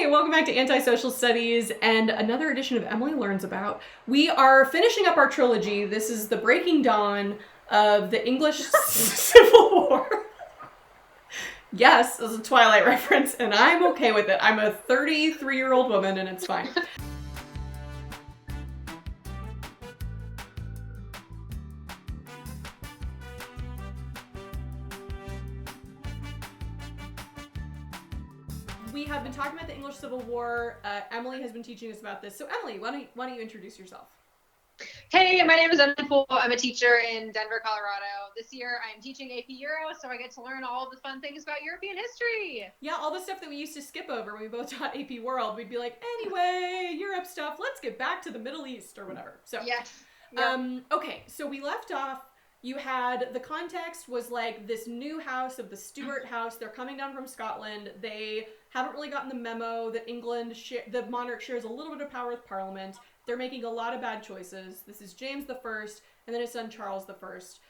Hey, welcome back to Antisocial Studies and another edition of Emily Learns About. We are finishing up our trilogy. This is the breaking dawn of the English Civil War. Yes, this is a Twilight reference, and I'm okay with it. I'm a 33-year-old woman, and it's fine. We have been talking about the English Civil War. Emily has been teaching us about this. So Emily, why don't you introduce yourself? Hey, my name is Emily Poole. I'm a teacher in Denver, Colorado. This year I'm teaching AP Euro, so I get to learn all the fun things about European history. Yeah, all the stuff that we used to skip over when we both taught AP World. We'd be like, anyway, Europe stuff, let's get back to the Middle East or whatever. So, yes. Yep. Okay, so we left off. You had, the context was like this new house of the Stuart house. They're coming down from Scotland. They haven't really gotten the memo that England, the monarch shares a little bit of power with Parliament. They're making a lot of bad choices. This is James the First, and then his son Charles the First.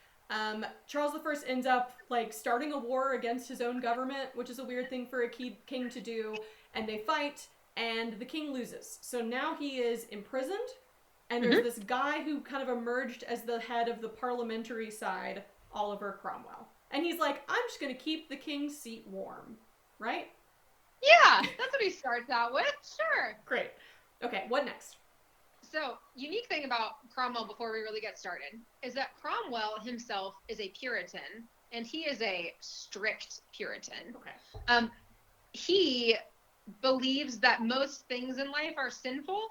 Charles the First ends up like starting a war against his own government, which is a weird thing for a king to do. And they fight, and the king loses. So now he is imprisoned. And there's this guy who kind of emerged as the head of the parliamentary side, Oliver Cromwell. And he's like, I'm just going to keep the king's seat warm. Right? Yeah, that's what he starts out with. Sure. Great. Okay, what next? So, unique thing about Cromwell before we really get started is that Cromwell himself is a Puritan, and he is a strict Puritan. Okay. He believes that most things in life are sinful.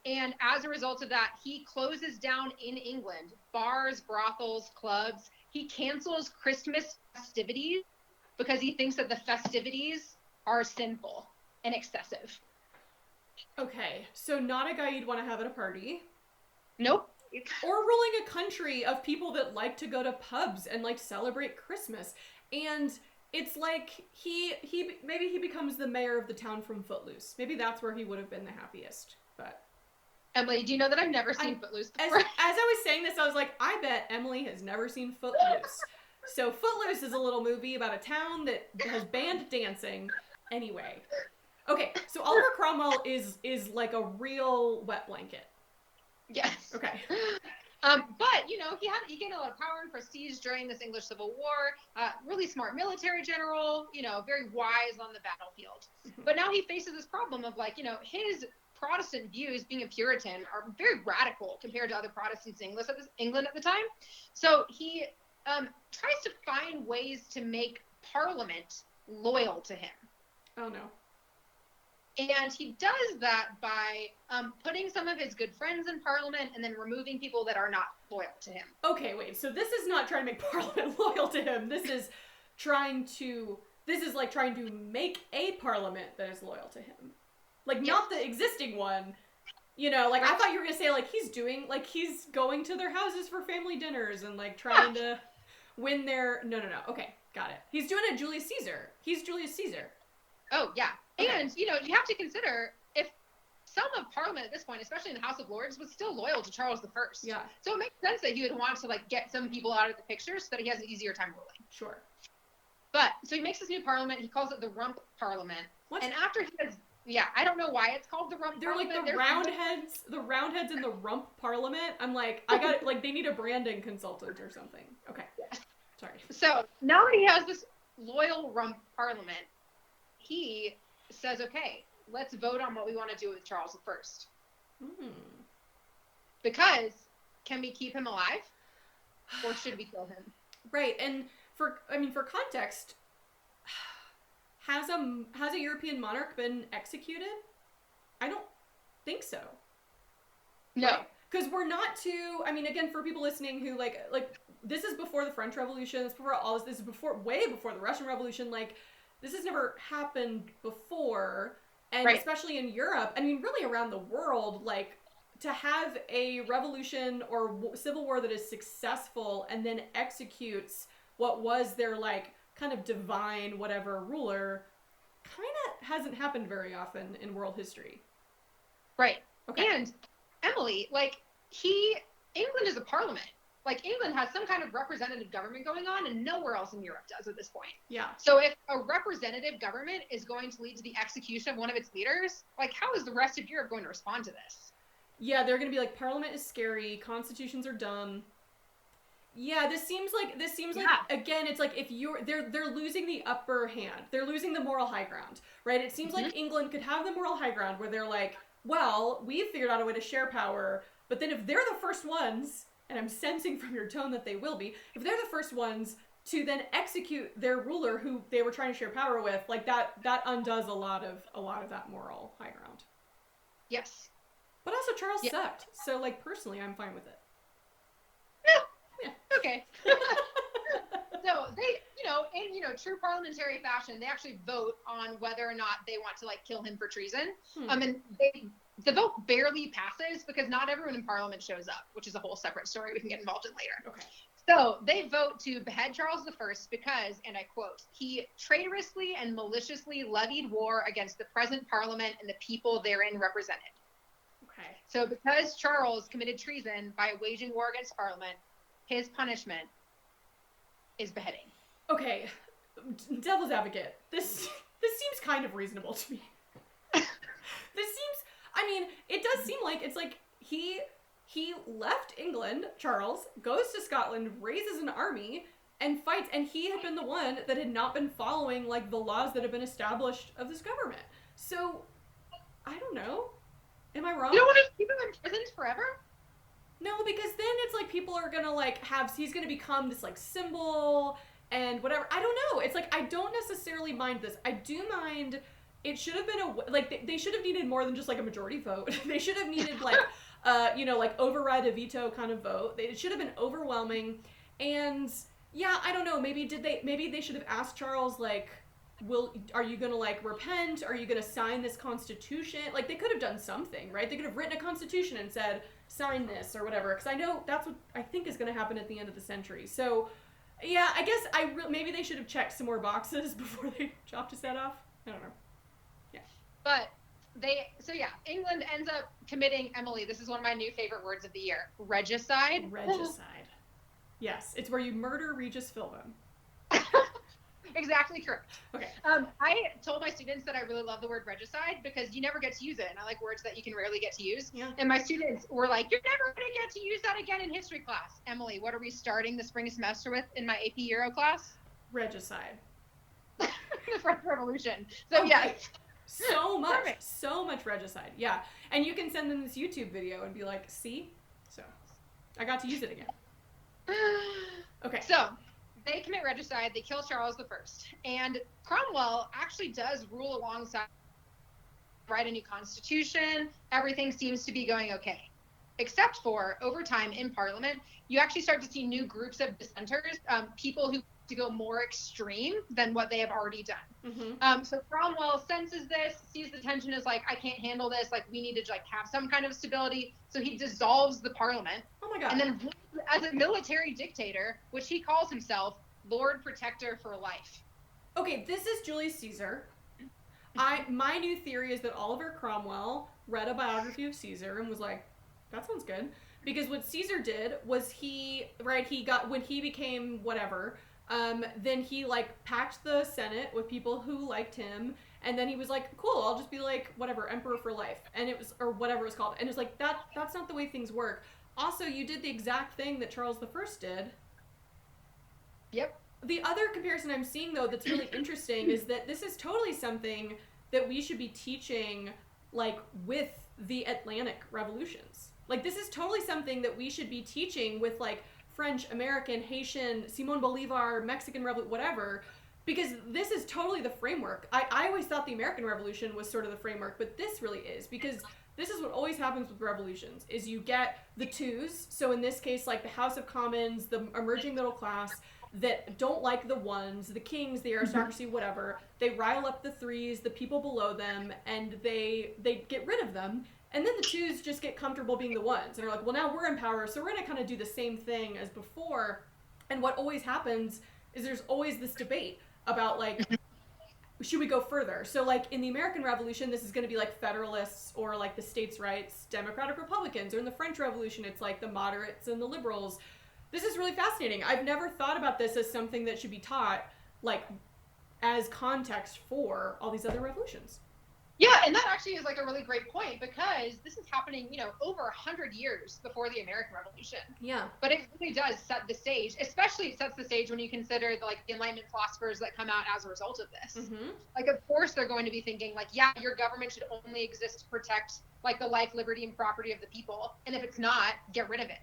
And as a result of that, he closes down in England bars, brothels, clubs. He cancels Christmas festivities because he thinks that the festivities are sinful and excessive. Okay, so not a guy you'd want to have at a party. Nope. Or ruling a country of people that like to go to pubs and like celebrate Christmas. And it's like maybe he becomes the mayor of the town from Footloose. Maybe that's where he would have been the happiest. But Emily, do you know that I've never seen Footloose before? As I was saying this, I was like, I bet Emily has never seen Footloose. So Footloose is a little movie about a town that has banned dancing. Anyway. Okay, so Oliver Cromwell is like a real wet blanket. Yes. Okay. But, he gained a lot of power and prestige during this English Civil War. Really smart military general, very wise on the battlefield. Mm-hmm. But now he faces this problem of his Protestant views, being a Puritan, are very radical compared to other Protestants in England at the time. So he tries to find ways to make Parliament loyal to him. Oh, no. And he does that by putting some of his good friends in Parliament and then removing people that are not loyal to him. Okay, wait. So this is not trying to make Parliament loyal to him. This is trying to make a Parliament that is loyal to him. Like, yes. Not the existing one. I thought you were going to say, he's going to their houses for family dinners and, trying to win their... No. Okay, got it. He's doing a Julius Caesar. He's Julius Caesar. Oh, yeah. Okay. And, you have to consider if some of Parliament at this point, especially in the House of Lords, was still loyal to Charles I. Yeah. So it makes sense that he would want to, get some people out of the picture so that he has an easier time ruling. Sure. But, so he makes this new Parliament. He calls it the Rump Parliament. What? And after he has... Yeah, I don't know why it's called the Rump Parliament. They're the Roundheads in the Rump Parliament. I'm like, they need a branding consultant or something. Okay. Yeah. Sorry. So, now that he has this loyal Rump Parliament, he says, okay, let's vote on what we want to do with Charles I. Because, can we keep him alive? Or should we kill him? Right, and for context... Has a European monarch been executed? I don't think so. No. Because we're not too... again, for people listening who, this is before the French Revolution, this is before all this is way before the Russian Revolution, this has never happened before, and right. Especially in Europe, really around the world, to have a revolution or civil war that is successful and then executes what was their, kind of divine whatever ruler kind of hasn't happened very often in world history. Right. Okay. And Emily, England is a parliament. like England has some kind of representative government going on, and nowhere else in Europe does at this point. Yeah. So if a representative government is going to lead to the execution of one of its leaders, like how is the rest of Europe going to respond to this? Yeah, they're going to be like, Parliament is scary, constitutions are dumb. Yeah, this seems like again, it's like if they're losing the upper hand. They're losing the moral high ground, right? It seems like England could have the moral high ground where they're like, well, we've figured out a way to share power, but then if they're the first ones, and I'm sensing from your tone that they will be, if they're the first ones to then execute their ruler who they were trying to share power with, like that undoes a lot of that moral high ground. Yes. But also Charles sucked. So like personally I'm fine with it. Yeah. Okay. So they, in true parliamentary fashion, they actually vote on whether or not they want to like kill him for treason. And the vote barely passes because not everyone in Parliament shows up, which is a whole separate story we can get involved in later. Okay. So they vote to behead Charles I because, and I quote, he traitorously and maliciously levied war against the present Parliament and the people therein represented. Okay. So because Charles committed treason by waging war against Parliament, his punishment is beheading. Okay, devil's advocate. This seems kind of reasonable to me. It does seem like it's like he left England, Charles, goes to Scotland, raises an army, and fights, and he had been the one that had not been following like the laws that have been established of this government. So, I don't know. Am I wrong? You don't want to keep him imprisoned forever? No, because then it's like people are gonna like he's gonna become this like symbol and whatever. I don't know. It's like I don't necessarily mind this. I do mind. It should have been they should have needed more than just like a majority vote. They should have needed like like override a veto kind of vote. It should have been overwhelming. And yeah, I don't know. Maybe they should have asked Charles like, are you gonna like repent? Are you gonna sign this constitution? Like they could have done something, right? They could have written a constitution and said, sign this or whatever, because I know that's what I think is going to happen at the end of the century. So, yeah, I guess maybe they should have checked some more boxes before they chopped his head off. I don't know. Yeah. But England ends up committing, Emily, this is one of my new favorite words of the year, regicide. Regicide. Yes, it's where you murder Regis Philbin. Exactly correct. Okay. I told my students that I really love the word regicide because you never get to use it, and I like words that you can rarely get to use. Yeah. And my students were like, "You're never going to get to use that again in history class." Emily, what are we starting the spring semester with in my AP Euro class? Regicide. The French Revolution. So yes. So much regicide. Yeah, and you can send them this YouTube video and be like, "See, so I got to use it again." Okay. So. They commit regicide, they kill Charles I, and Cromwell actually does rule alongside, write a new constitution, everything seems to be going okay. Except for, over time in Parliament, you actually start to see new groups of dissenters, people who to go more extreme than what they have already done. So Cromwell senses this, sees the tension, is like, I can't handle this, like we need to like have some kind of stability, so he dissolves the Parliament. Oh my God. And then as a military dictator, which he calls himself Lord Protector for life. Okay, this is Julius Caesar. My new theory is that Oliver Cromwell read a biography of Caesar and was like, that sounds good. Because what Caesar did was when he became whatever, then he like packed the Senate with people who liked him, and then he was like, cool, I'll just be like whatever, emperor for life. And it was, or whatever it was called. And it's like that's not the way things work. Also, you did the exact thing that Charles I did. Yep. The other comparison I'm seeing, though, that's really interesting is that this is totally something that we should be teaching, like, with the Atlantic revolutions. Like, this is totally something that we should be teaching with, like, French, American, Haitian, Simon Bolivar, Mexican Revolution, whatever, because this is totally the framework. I always thought the American Revolution was sort of the framework, but this really is, because this is what always happens with revolutions, is you get the twos, so in this case, like, the House of Commons, the emerging middle class, that don't like the ones, the kings, the aristocracy, whatever. They rile up the threes, the people below them, and they get rid of them. And then the twos just get comfortable being the ones. And they're like, well, now we're in power, so we're going to kind of do the same thing as before. And what always happens is there's always this debate about, like, should we go further? So, like, in the American Revolution, this is going to be, like, Federalists or, like, the states' rights, Democratic Republicans. Or in the French Revolution, it's, like, the moderates and the liberals. This is really fascinating. I've never thought about this as something that should be taught, like, as context for all these other revolutions. Yeah, and that actually is like a really great point because this is happening, over 100 years before the American Revolution. Yeah. But it really does set the stage, especially it sets the stage when you consider the Enlightenment philosophers that come out as a result of this. Mm-hmm. Like, of course, they're going to be thinking, like, yeah, your government should only exist to protect, like, the life, liberty, and property of the people. And if it's not, get rid of it.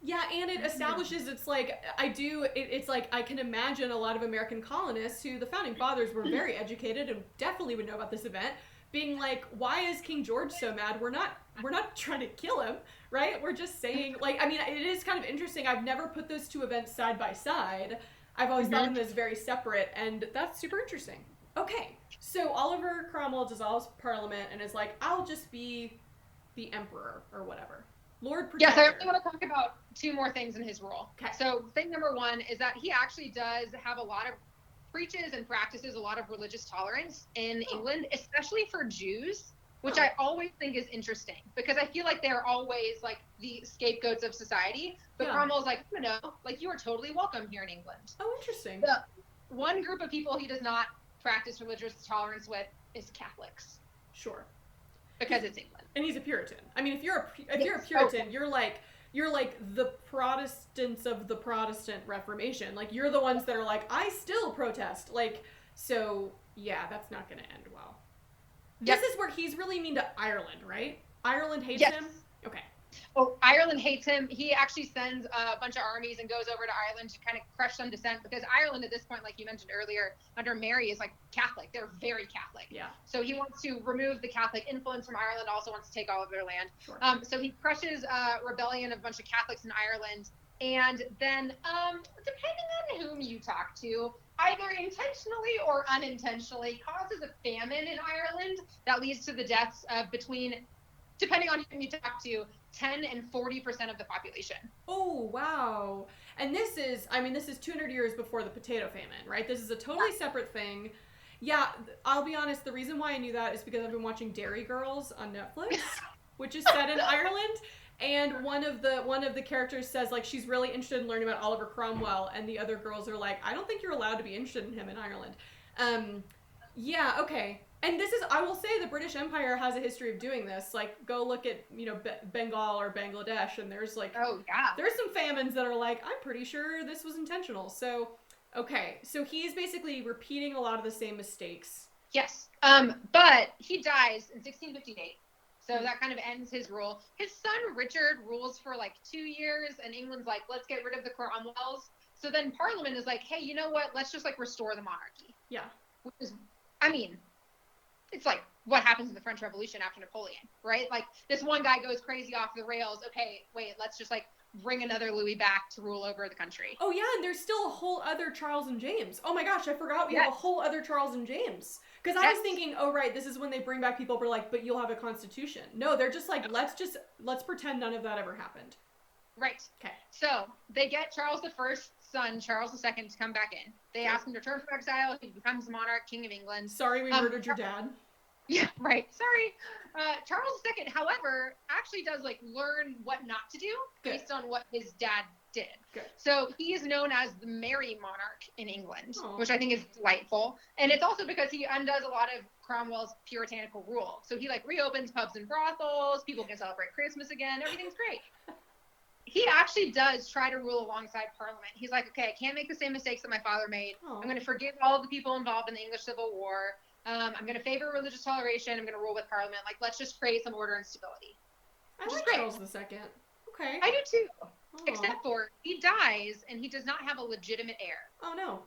Yeah, and it establishes, it's like, it's like, I can imagine a lot of American colonists who the founding fathers were very educated and definitely would know about this event, being like, why is King George so mad? We're not trying to kill him, right? We're just saying, like, I mean, it is kind of interesting. I've never put those two events side by side. I've always thought of them as very separate, and that's super interesting. Okay, so Oliver Cromwell dissolves Parliament and is like, I'll just be the emperor or whatever. Lord Protector. Yes, I really want to talk about two more things in his rule. Okay. So thing number one is that he actually does have preaches and practices a lot of religious tolerance in England, especially for Jews, which I always think is interesting because I feel like they're always like the scapegoats of society. But Cromwell's like, no, like you are totally welcome here in England. Oh, interesting. The one group of people he does not practice religious tolerance with is Catholics. Sure. Because it's England. And he's a Puritan. I mean, if you're a Puritan, you're like the Protestants of the Protestant Reformation. Like, you're the ones that are like, I still protest. Like, so yeah, that's not going to end well. This is where he's really mean to Ireland, right? Ireland hates him? Okay. Oh, Ireland hates him. He actually sends a bunch of armies and goes over to Ireland to kind of crush some dissent because Ireland at this point, like you mentioned earlier, under Mary is like Catholic. They're very Catholic. Yeah. So he wants to remove the Catholic influence from Ireland, also wants to take all of their land. Sure. So he crushes a rebellion of a bunch of Catholics in Ireland. And then, depending on whom you talk to, either intentionally or unintentionally causes a famine in Ireland that leads to the deaths of depending on whom you talk to, 10 and 40% of the population. Oh, wow. And this is 200 years before the potato famine, right? This is a totally separate thing. Yeah, I'll be honest, the reason why I knew that is because I've been watching Dairy Girls on Netflix, which is set in Ireland. And one of the characters says, like, she's really interested in learning about Oliver Cromwell, and the other girls are like, I don't think you're allowed to be interested in him in Ireland. Yeah, okay. And this is, I will say, the British Empire has a history of doing this. Like, go look at, Bengal or Bangladesh, and there's like, there's some famines that are like, I'm pretty sure this was intentional. So, okay. So he's basically repeating a lot of the same mistakes. Yes. But he dies in 1658. So that kind of ends his rule. His son, Richard, rules for like 2 years, and England's like, let's get rid of the Cromwells. So then Parliament is like, hey, you know what? Let's just like restore the monarchy. Yeah. Which is, I mean, it's like what happens in the French Revolution after Napoleon, right? Like this one guy goes crazy off the rails. Okay, wait, let's just like bring another Louis back to rule over the country. Oh yeah, and there's still a whole other Charles and James. Oh my gosh, I forgot we have a whole other Charles and James. Because I was thinking, oh right, this is when they bring back people who are like, but you'll have a constitution. No, they're just like, let's pretend none of that ever happened. Right. Okay. So they get Charles I's son, Charles II, to come back in. They ask him to return from exile. He becomes monarch, king of England. Sorry we murdered your dad. Yeah, right. Sorry. Charles II, however, actually does like learn what not to do based on what his dad did. Good. So he is known as the Merry Monarch in England, Aww. which I think is delightful. And it's also because he undoes a lot of Cromwell's puritanical rule. So he like reopens pubs and brothels. People can celebrate Christmas again. Everything's great. He actually does try to rule alongside Parliament. He's like, okay, I can't make the same mistakes that my father made. Aww. I'm going to forgive all of the people involved in the English Civil War. I'm going to favor religious toleration. I'm going to rule with Parliament. Like, let's just create some order and stability. I like Charles II. Okay. I do too. Aww. Except for he dies and he does not have a legitimate heir. Oh no.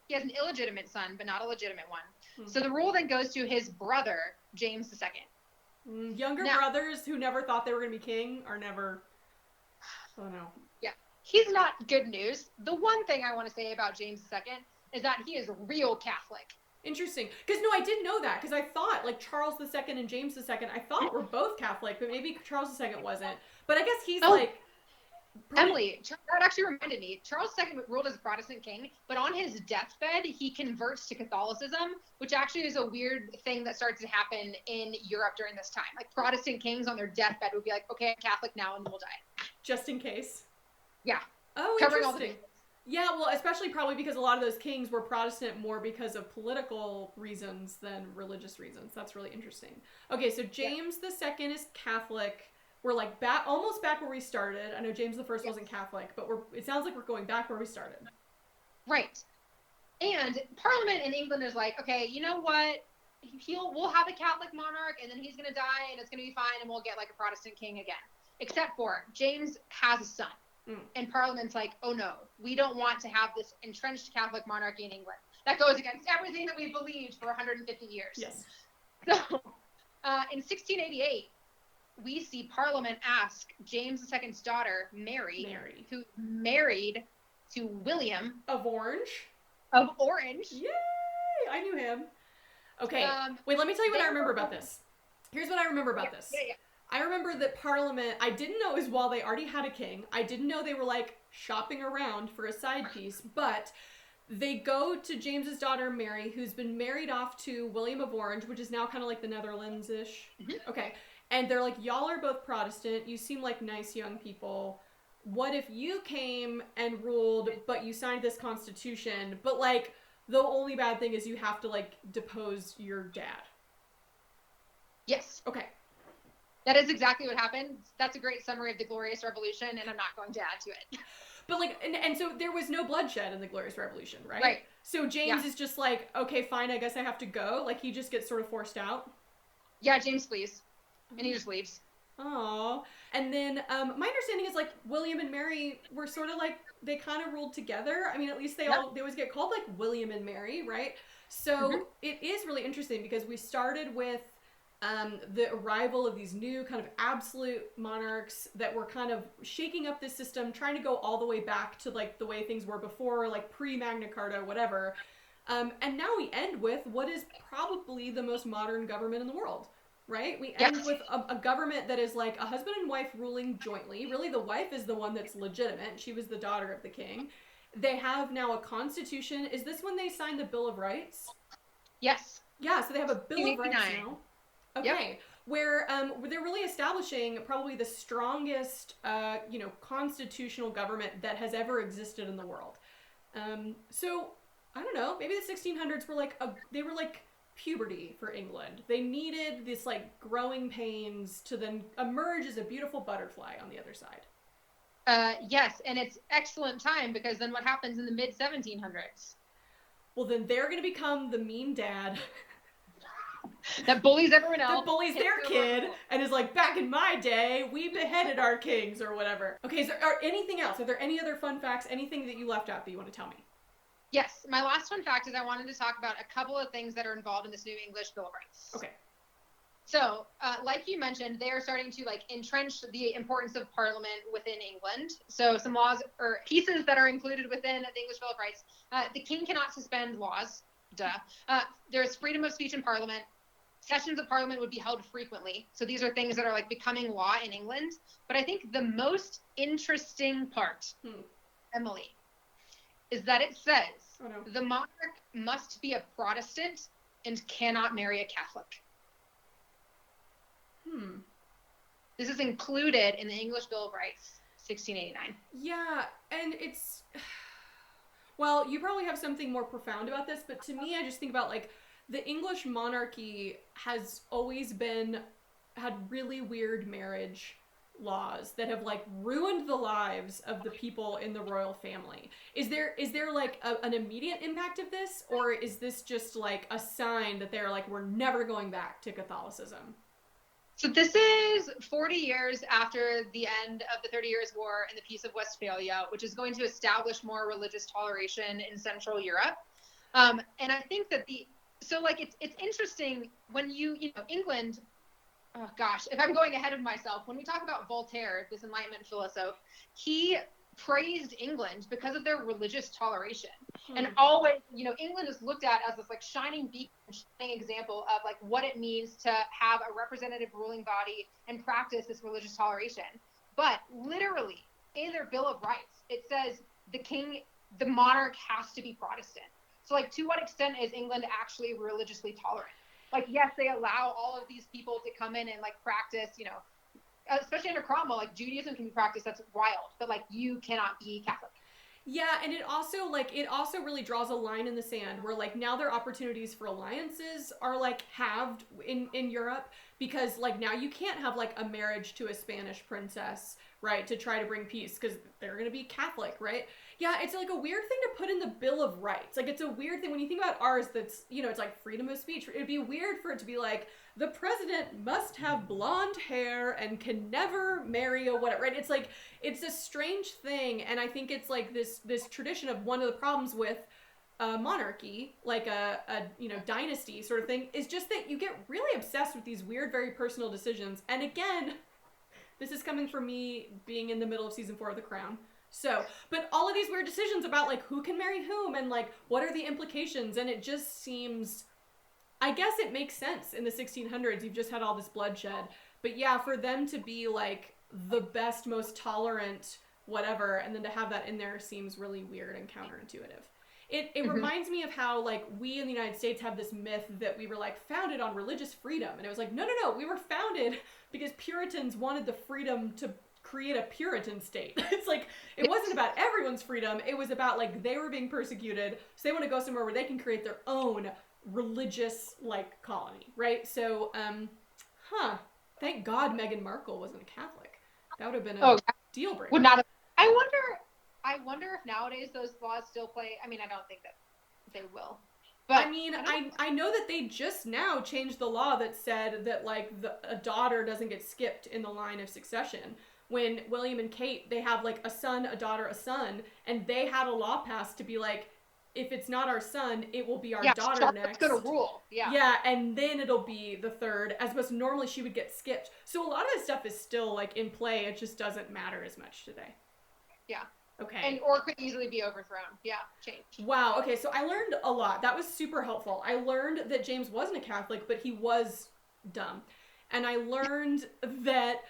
He has an illegitimate son, but not a legitimate one. Hmm. So the rule then goes to his brother, James II. Younger brothers who never thought they were going to be king are never... Oh no. Yeah. He's not good news. The one thing I want to say about James II is that he is real Catholic. Interesting. Because, no, I didn't know that. Because I thought, like, Charles II and James II, I thought were both Catholic, but maybe Charles II wasn't. But I guess he's, like... Emily, that actually reminded me. Charles II ruled as a Protestant king, but on his deathbed, he converts to Catholicism, which actually is a weird thing that starts to happen in Europe during this time. Like, Protestant kings on their deathbed would be like, okay, I'm Catholic now, and we'll die. Just in case. Yeah. Oh, covering all the interesting. bases. Yeah, well, especially probably because a lot of those kings were Protestant more because of political reasons than religious reasons. That's really interesting. Okay, so Yeah. James the Second is Catholic. We're like back, almost back where we started. I know James the First Yes. wasn't Catholic, but it sounds like we're going back where we started. Right. And Parliament in England is like, okay, you know what? We'll have a Catholic monarch, and then he's going to die, and it's going to be fine, and we'll get like a Protestant king again. Except for James has a son, and Parliament's like, oh no, we don't want to have this entrenched Catholic monarchy in England. That goes against everything that we believed for 150 years. Yes. So, in 1688, we see Parliament ask James II's daughter, Mary, who married to William of Orange. Yay! I knew him. Okay, wait, let me tell you what I remember about this. Here's what I remember about this. Yeah. I remember that Parliament, I didn't know it was while they already had a king. I didn't know they were like shopping around for a side piece, but they go to James's daughter Mary, who's been married off to William of Orange, which is now kind of like the Netherlands-ish. Mm-hmm. Okay, and they're like, y'all are both Protestant. You seem like nice young people. What if you came and ruled, but you signed this constitution, but like the only bad thing is you have to like depose your dad? Yes. Okay. That is exactly what happened. That's a great summary of the Glorious Revolution, and I'm not going to add to it. But like, and so there was no bloodshed in the Glorious Revolution, right? Right. So James is just like, okay, fine, I guess I have to go. Like he just gets sort of forced out. Yeah, James flees, and he just leaves. Oh, and then my understanding is like William and Mary were sort of like they kind of ruled together. I mean, at least they always get called like William and Mary, right? So it is really interesting because we started with the arrival of these new kind of absolute monarchs that were kind of shaking up this system, trying to go all the way back to like the way things were before, like pre-Magna Carta, whatever. And now we end with what is probably the most modern government in the world, right? We end with a government that is like a husband and wife ruling jointly. Really, the wife is the one that's legitimate. She was the daughter of the king. They have now a constitution. Is this when they signed the Bill of Rights? Yes. Yeah, so they have a Bill of Rights now. Okay, yep. where they're really establishing probably the strongest, constitutional government that has ever existed in the world. So I don't know, maybe the 1600s were like they were like puberty for England. They needed this like growing pains to then emerge as a beautiful butterfly on the other side. Yes, and it's excellent time because then what happens in the mid 1700s? Well, then they're going to become the mean dad. That bullies everyone else. That bullies their kid and is like, back in my day, we beheaded our kings or whatever. Okay, is there anything else? Are there any other fun facts? Anything that you left out that you want to tell me? Yes, my last fun fact is I wanted to talk about a couple of things that are involved in this new English Bill of Rights. Okay. So, like you mentioned, they are starting to like entrench the importance of Parliament within England. So, some laws or pieces that are included within the English Bill of Rights: the King cannot suspend laws. There's freedom of speech in Parliament. Sessions of Parliament would be held frequently. So these are things that are like becoming law in England. But I think the most interesting part, Emily, is that it says the monarch must be a Protestant and cannot marry a Catholic. This is included in the English Bill of Rights, 1689. Yeah, and it's... Well, you probably have something more profound about this, but to me, I just think about like the English monarchy has always had really weird marriage laws that have like ruined the lives of the people in the royal family. Is there like an immediate impact of this, or is this just like a sign that they're like, we're never going back to Catholicism? So this is 40 years after the end of the 30 Years' War and the Peace of Westphalia, which is going to establish more religious toleration in Central Europe. And I think that it's interesting when England, oh gosh, if I'm going ahead of myself, when we talk about Voltaire, this Enlightenment philosopher, he praised England because of their religious toleration. And always, England is looked at as this like shining beacon, shining example of like what it means to have a representative ruling body and practice this religious toleration. But literally in their Bill of Rights, it says the monarch has to be Protestant. So like, to what extent is England actually religiously tolerant? Like, yes, they allow all of these people to come in and like practice, especially under Cromwell, like Judaism can be practiced. That's wild, but like you cannot be Catholic. Yeah, and it also really draws a line in the sand where like now their opportunities for alliances are like halved in Europe, because like now you can't have like a marriage to a Spanish princess, right, to try to bring peace because they're going to be Catholic, right? Yeah, it's like a weird thing to put in the Bill of Rights. Like it's a weird thing when you think about ours that's, it's like freedom of speech. It'd be weird for it to be like the president must have blonde hair and can never marry a whatever, right? It's like it's a strange thing, and I think it's like this tradition of one of the problems with a monarchy, like a dynasty sort of thing, is just that you get really obsessed with these weird, very personal decisions. And again, this is coming from me being in the middle of season 4 of The Crown. So, but all of these weird decisions about like who can marry whom and like what are the implications, and it just seems, I guess it makes sense in the 1600s. You've just had all this bloodshed. But yeah, for them to be like the best, most tolerant, whatever, and then to have that in there seems really weird and counterintuitive. It reminds me of how like we in the United States have this myth that we were like founded on religious freedom. And it was like, no, we were founded because Puritans wanted the freedom to create a Puritan state. It's like, it wasn't about everyone's freedom. It was about like they were being persecuted. So they want to go somewhere where they can create their own religious like colony, right? So thank God Meghan Markle wasn't a Catholic. That would have been a deal breaker. Would not have. I wonder if nowadays those laws still play. I mean, I don't think that they will. But I mean, I know that they just now changed the law that said that like a daughter doesn't get skipped in the line of succession. When William and Kate, they have like a son, a daughter, a son, and they had a law passed to be like, if it's not our son, it will be our daughter Charlotte's next. Gonna rule. Yeah. Yeah, and then it'll be the third, as opposed to normally she would get skipped. So a lot of this stuff is still like in play. It just doesn't matter as much today. Yeah. Okay. Or could easily be overthrown. Yeah, changed. Wow. Okay, so I learned a lot. That was super helpful. I learned that James wasn't a Catholic, but he was dumb. And I learned that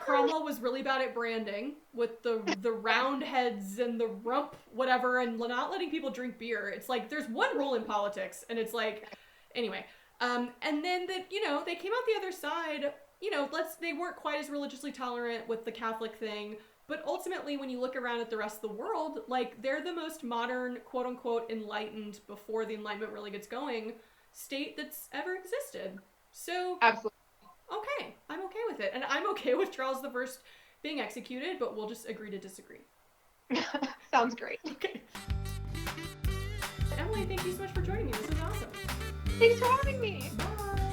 Cromwell was really bad at branding with the round heads and the rump whatever, and not letting people drink beer. It's like there's one rule in politics, and it's like, anyway. And then that they came out the other side. They weren't quite as religiously tolerant with the Catholic thing. But ultimately, when you look around at the rest of the world, like, they're the most modern, quote-unquote, enlightened, before the Enlightenment really gets going, state that's ever existed. So, absolutely. Okay, I'm okay with it. And I'm okay with Charles I being executed, but we'll just agree to disagree. Sounds great. Okay. Emily, thank you so much for joining me. This was awesome. Thanks for having me. Bye.